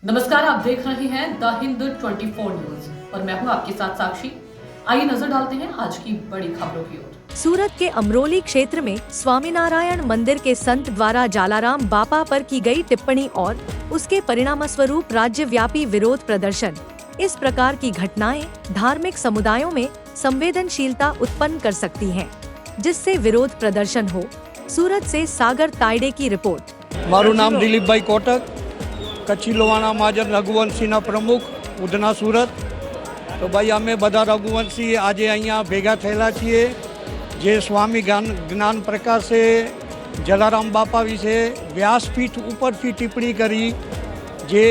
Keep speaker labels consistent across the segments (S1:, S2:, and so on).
S1: नमस्कार, आप देख रहे हैं द हिंद 24 न्यूज और मैं हूं आपके साथ साक्षी। आइए नजर डालते हैं आज की बड़ी खबरों की ओर।
S2: सूरत के अमरोली क्षेत्र में स्वामीनारायण मंदिर के संत द्वारा जलाराम बापा पर की गई टिप्पणी और उसके परिणामस्वरूप राज्यव्यापी विरोध प्रदर्शन। इस प्रकार की घटनाएं धार्मिक समुदायों में संवेदनशीलता उत्पन्न कर सकती हैं, जिससे विरोध प्रदर्शन हो। सूरत से सागर तायडे की रिपोर्ट।
S3: मारू नाम दिलीप भाई कोटक, कच्ची लोहाणा महाजन रघुवंशीना प्रमुख, उधना सूरत। तो भाई अमे बधा रघुवंशी आज अहींया भेगा थयेला छीए जे स्वामी ज्ञान प्रकाशे जलाराम बापा विषे व्यासपीठ उपरथी टिप्पणी करी, जे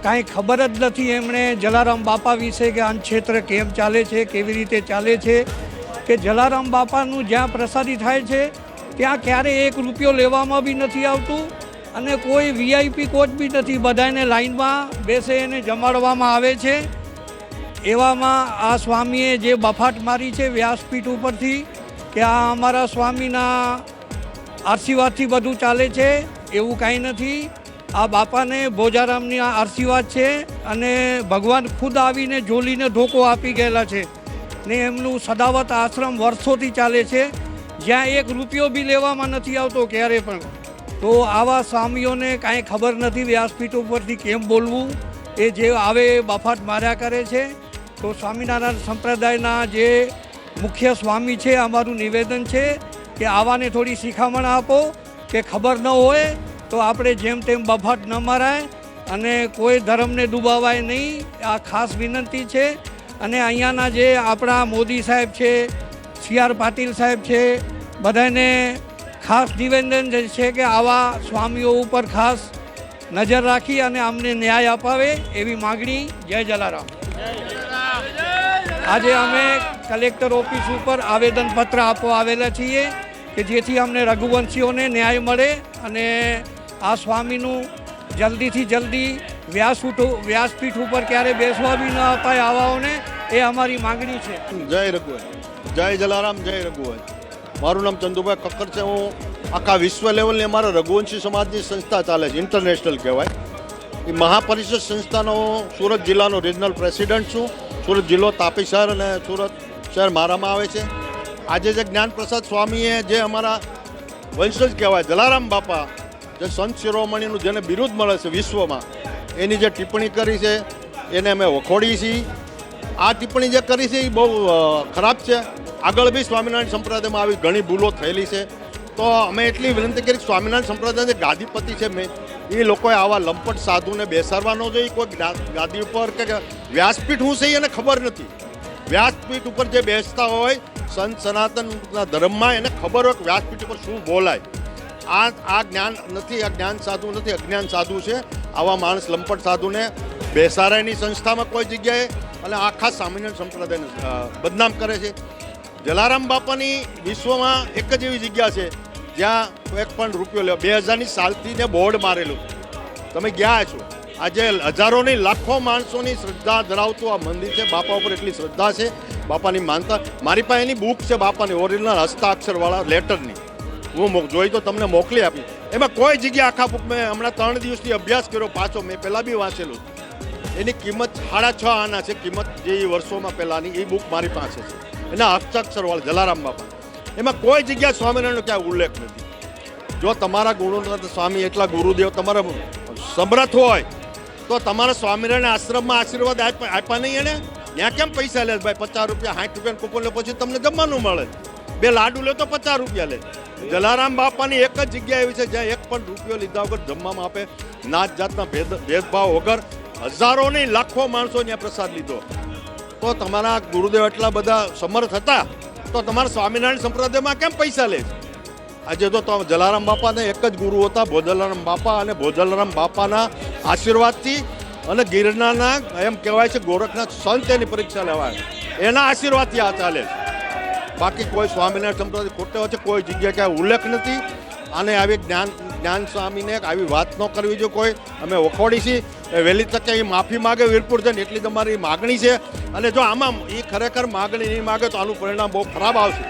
S3: कांई खबर ज नथी एमणे जलाराम बापा विषे के आ क्षेत्र केम चाले छे, केवी रीते चाले छे, के जलाराम बापानुं ज्यां प्रसादी थाय छे त्यां क्यारे एक रूपियो लेवामां बी नथी आवतुं અને કોઈ વીઆઈપી કોચ બી નથી, બધાને લાઈનમાં બેસે એને જમાડવામાં આવે છે। એવામાં આ સ્વામીએ જે બફાટ મારી છે વ્યાસપીઠ ઉપરથી કે આ અમારા સ્વામીના આશીર્વાદથી બધું ચાલે છે, એવું કાંઈ નથી। આ બાપાને ભોજારામની આ આશીર્વાદ છે અને ભગવાન ખુદ આવીને ઝોલીને ધોકો આપી ગયેલા છે ને એમનું સદાવત આશ્રમ વર્ષોથી ચાલે છે, જ્યાં એક રૂપિયો બી લેવામાં નથી આવતો ક્યારે પણ। તો આવા સ્વામીઓને કાંઈ ખબર નથી વ્યાસપીઠ ઉપરથી કેમ બોલવું, એ જે આવે બફાટ માર્યા કરે છે। તો સ્વામિનારાયણ સંપ્રદાયના જે મુખ્ય સ્વામી છે, અમારું નિવેદન છે કે આવાને થોડી શિખામણ આપો કે ખબર ન હોય તો આપણે જેમ તેમ બફાટ ન મારાય અને કોઈ ધર્મને ડૂબાવાય નહીં, આ ખાસ વિનંતી છે। અને અહીંયાના જે આપણા મોદી સાહેબ છે, સી.આર. પાટીલ સાહેબ છે, બધાને ખાસ નિવેદન છે કે આવા સ્વામીઓ ઉપર ખાસ નજર રાખી અને અમને ન્યાય અપાવે એવી માગણી। જય જલારામ। આજે અમે કલેક્ટર ઓફિસ ઉપર આવેદનપત્ર આપવા આવેલા છીએ કે જેથી અમને રઘુવંશીઓને ન્યાય મળે અને આ સ્વામીનું જલ્દીથી જલ્દી વ્યાસપીઠ ઉપર ક્યારે બેસવા બી ન અપાય આવાઓને, એ અમારી માગણી છે।
S4: જય રઘુવંશ, જય જલારામ, જય રઘુવંશ। મારું નામ ચંદુભાઈ કક્કર છે। હું આખા વિશ્વ લેવલની અમારા રઘુવંશી સમાજની સંસ્થા ચાલે છે, ઇન્ટરનેશનલ કહેવાય એ મહાપરિષદ સંસ્થાનો સુરત જિલ્લાનો રિજનલ પ્રેસિડેન્ટ છું। સુરત જિલ્લો તાપી શહેર અને સુરત શહેર મારામાં આવે છે। આજે જે જ્ઞાનપ્રસાદ સ્વામીએ જે અમારા વંશજ કહેવાય જલારામ બાપા, જે સંત શિરોમણીનું જેને બિરુદ મળે છે વિશ્વમાં, એની જે ટિપ્પણી કરી છે એને અમે વખોડી છીએ। આ ટિપ્પણી જે કરી છે એ બહુ ખરાબ છે। આગળ બી સ્વામિનારાયણ સંપ્રદાયમાં આવી ઘણી ભૂલો થયેલી છે। તો અમે એટલી વિનંતી કરી સ્વામિનારાયણ સંપ્રદાય જે ગાદીપતિ છે એ લોકોએ આવા લંપટ સાધુને બેસાડવા ન જોઈએ। કોઈ ગાદી ઉપર કે વ્યાસપીઠ શું છે એને ખબર નથી। વ્યાસપીઠ ઉપર જે બેસતા હોય સંત સનાતનના ધર્મમાં એને ખબર હોય કે વ્યાસપીઠ ઉપર શું બોલાય। આ જ્ઞાન નથી, આ જ્ઞાન સાધુ નથી, અજ્ઞાન સાધુ છે। આવા માણસ લંપટ સાધુને બેસાડાયની સંસ્થામાં કોઈ જગ્યાએ અને આખા સ્વામિનારાયણ સંપ્રદાયને બદનામ કરે છે। જલારામ બાપાની વિશ્વમાં એક જ એવી જગ્યા છે જ્યાં એક પણ રૂપિયો લેવા 2000ની સાલથી ને બોર્ડ મારેલું, તમે ગયા છો। આજે હજારોની લાખો માણસોની શ્રદ્ધા ધરાવતું આ મંદિર છે। બાપા ઉપર એટલી શ્રદ્ધા છે, બાપાની માનતા। મારી પાસે એની બુક છે બાપાની ઓરિજિનલ હસ્તાક્ષરવાળા લેટરની, હું જોઈ તો તમને મોકલી આપી। એમાં કોઈ જગ્યા આખા બુક મેં હમણાં 3 દિવસથી અભ્યાસ કર્યો પાછો, મેં પહેલાં બી વાંચેલું। એની કિંમત 6.5 આના છે, કિંમત જે વર્ષોમાં પહેલાંની એ બુક મારી પાસે છે, એના હસ્તાક્ષરવાળા જલારામ બાપા। એમાં કોઈ જગ્યા સ્વામિનારાયણનો ક્યાંય ઉલ્લેખ નથી। જો તમારા ગુરુનાથ સ્વામી એટલા ગુરુદેવ તમારા સમર્થ હોય તો તમારા સ્વામિનારાયણ આશ્રમમાં આશીર્વાદ આપ્યા નહીં એને? ત્યાં કેમ પૈસા લે ભાઈ? 50 રૂપિયા 60 રૂપિયા કૂપન લે, પછી તમને જમવાનું મળે। 2 લાડુ લે તો 50 રૂપિયા લે। જલારામ બાપાની એક જ જગ્યા એવી છે જ્યાં એક પણ રૂપિયો લીધા વગર જમવામાં આપે, નાત જાતના ભેદભાવ વગર હજારોની લાખો માણસો ત્યાં પ્રસાદ લીધો। તો તમારા ગુરુદેવ એટલા બધા સમર્થ હતા તો તમારા સ્વામિનારાયણ સંપ્રદાયમાં કેમ પૈસા લે છે? આજે તો જલારામ બાપાને એક જ ગુરુ હતા, ભોજલારામ બાપા, અને ભોજલારામ બાપાના આશીર્વાદથી અને ગિરનારના એમ કહેવાય છે ગોરખનાથ સંત એની પરીક્ષા લેવાય, એના આશીર્વાદથી આ ચાલે છે। બાકી કોઈ સ્વામિનારાયણ સંપ્રદાય ખોટે હોય છે, કોઈ જગ્યાએ ક્યાંય ઉલ્લેખ નથી। અને આવી જ્ઞાન સ્વામીને આવી વાત ન કરવી જોઈએ કોઈ। અમે વખોડી છીએ, વહેલી તકે એ માફી માગે વીરપુર જઈને, એટલી તમારી માગણી છે। અને જો આમાં એ ખરેખર માગણી નહીં માગે તો આનું પરિણામ બહુ ખરાબ આવશે।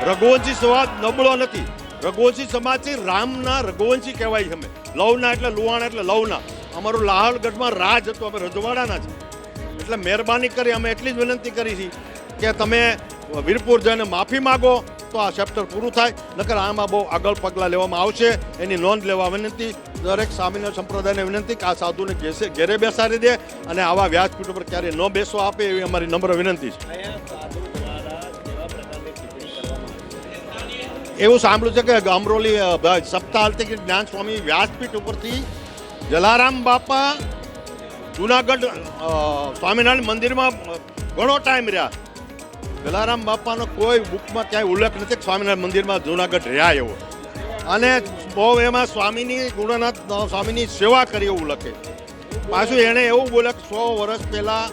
S4: રઘુવંશી સમાજ નબળો નથી, રઘુવંશી સમાજ છે રામના રઘુવંશી કહેવાય છે અમે। લવના એટલે લુહાણા એટલે લવના, અમારું લાહોલગઢમાં રાજ હતું, અમે રજવાડાના છે. એટલે મહેરબાની કરી અમે એટલી જ વિનંતી કરી છે કે તમે વીરપુર જઈને માફી માગો તો આ ચેપ્ટર પૂરું થાય, નકર આમાં બહુ આગળ પગલાં લેવામાં આવશે. એની નોંધ લેવા વિનંતી. દરેક સ્વામિનારાયણ સંપ્રદાયને વિનંતી કે આ સાધુને ઘેરે બેસાડી દે અને આવા વ્યાસપીઠ ઉપર ક્યારેય ન બેસવા આપે એવી અમારી નમ્ર વિનંતી છે. એવું સાંભળ્યું છે કે અમરોલી સપ્તાહાંતિક જ્ઞાન સ્વામી વ્યાસપીઠ ઉપરથી જલારામ બાપા જુનાગઢ સ્વામિનારાયણ મંદિરમાં ઘણો ટાઈમ રહ્યા. જલારામ બાપાનો કોઈ બુકમાં ક્યાંય ઉલ્લેખ નથી કે સ્વામિનારાયણ મંદિરમાં જુનાગઢ રહ્યા એવો. અને બહુ એમાં સ્વામીની ગુણનાથ સ્વામીની સેવા કરી એવું લખે. પાછું એણે એવું બોલે કે 100 વર્ષ પહેલાં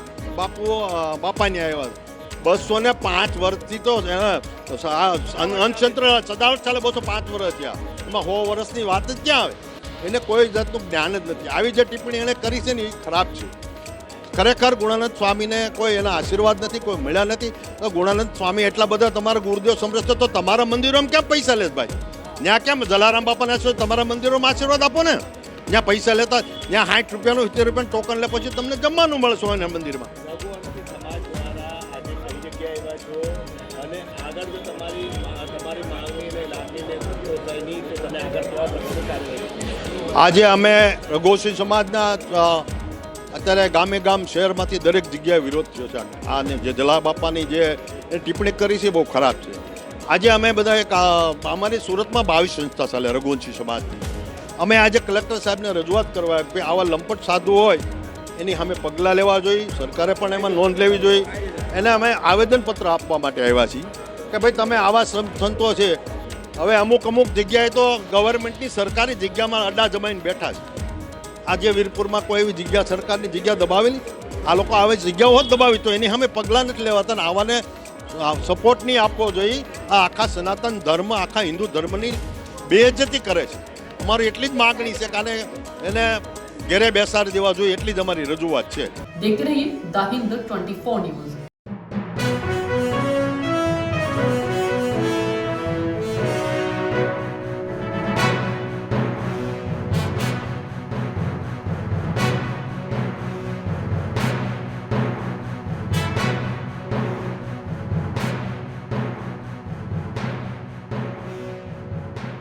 S4: બાપાને આવ્યા. 205 વર્ષથી તો અંશંત્ર સદાવત ચાલે 205 વર્ષ થયા. એમાં 100 વર્ષની વાત જ ક્યાં આવે? એને કોઈ જાતનું જ્ઞાન જ નથી. આવી જે ટિપ્પણી એણે કરી છે ને એ ખરાબ છે. ખરેખર ગુણાનંદ સ્વામીને કોઈ એના આશીર્વાદ નથી, કોઈ મળ્યા નથી. તો ગુણાનંદ સ્વામી એટલા બધા તમારા ગુરુદેવ સમરસ તો તમારા મંદિરોમાં કેમ પૈસા લે ભાઈ? ત્યાં કેમ જલારામ બાપાને તમારા મંદિરોમાં આશીર્વાદ આપો ને. ત્યાં પૈસા લેતા ત્યાં 60 રૂપિયાનું 70 રૂપિયાનું ટોકન લે પછી તમને જમવાનું મળે સ્વામિનારાયણ મંદિરમાં. આજે અમે રઘુવંશી સમાજના અત્યારે ગામે ગામ શહેરમાંથી દરેક જગ્યાએ વિરોધ થયો છે. આને જે જલા બાપાની જે ટિપ્પણી કરી છે બહુ ખરાબ છે. આજે અમે બધા એક અમારી સુરતમાં 22 સંસ્થા ચાલે રઘુવંશી સમાજની. અમે આજે કલેક્ટર સાહેબને રજૂઆત કરવા કે આવા લંપટ સાધુ હોય એની સામે પગલાં લેવા જોઈએ. સરકારે પણ એમાં નોંધ લેવી જોઈએ. એને અમે આવેદનપત્ર આપવા માટે આવ્યા છીએ કે ભાઈ તમે આવા સંતો છે. હવે અમુક જગ્યાએ તો ગવર્મેન્ટની સરકારી જગ્યામાં અડ્ડા જમાઈને બેઠા છે. આજે વીરપુરમાં કોઈ એવી જગ્યા સરકારની જગ્યા દબાવેલી? આ લોકો આવી જગ્યાઓ હોત દબાવી તો એની સામે પગલાં નથી લેવાતા ને આવાને સપોર્ટ નહીં આપવો જોઈએ. આ આખા સનાતન ધર્મ આખા હિન્દુ ધર્મની બેઇજ્જતી કરે છે. અમારી એટલી જ માગણી છે કે એને ઘેરે બેસાડી દેવા જોઈએ, એટલી જ અમારી રજૂઆત છે.
S1: देखते रहिए द हिंद 24 न्यूज.